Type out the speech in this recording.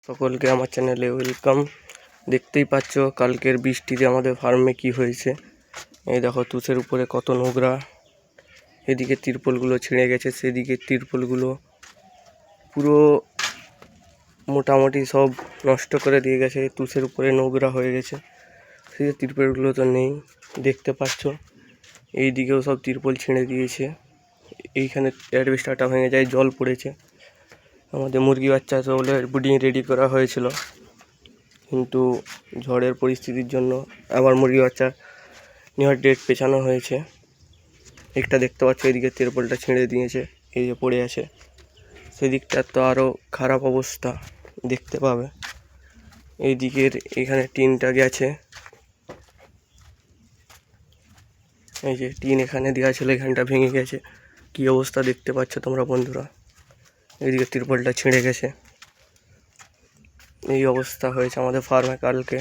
সকলকে আমার চ্যানেলে ওয়েলকাম। দেখতেই পাচ্ছ কালকের বৃষ্টিতে আমাদের ফার্মে কি হয়েছে। এই দেখো তুষের উপরে কত নোংরা, এদিকে তিরপলগুলো ছিঁড়ে গেছে, সেদিকে তিরপলগুলো পুরো মোটামুটি সব নষ্ট করে দিয়ে গেছে। তুষের উপরে নোংরা হয়ে গেছে, সেই তিরপলগুলো তো নেই দেখতে পাচ্ছ। এইদিকেও সব তিরপল ছিঁড়ে দিয়েছে, এইখানে অ্যাডভেস্টারটা ভেঙে যায়, জল পড়েছে। আমাদের মুরগি বাচ্চা তো বলে ব্রিডিং রেডি করা হয়েছিল, কিন্তু ঝড়ের পরিস্থিতির জন্য আবার মুরগি বাচ্চা নেওয়ার ডেট পেছানো হয়েছে। একটা দেখতে পাচ্ছ এদিকে তিরপলটা ছিঁড়ে দিয়েছে, এই যে পড়ে আছে। সেদিকটার তো আরও খারাপ অবস্থা দেখতে পাবে। এই দিকের এখানে টিনটা গেছে, এই যে টিন এখানে দেওয়া ছিল, এখানটা ভেঙে গেছে। কি অবস্থা দেখতে পাচ্ছ তোমরা বন্ধুরা। এইদিকে তিরপলটা ছিঁড়ে গেছে, এই অবস্থা হয়েছে আমাদের ফার্মে কালকে।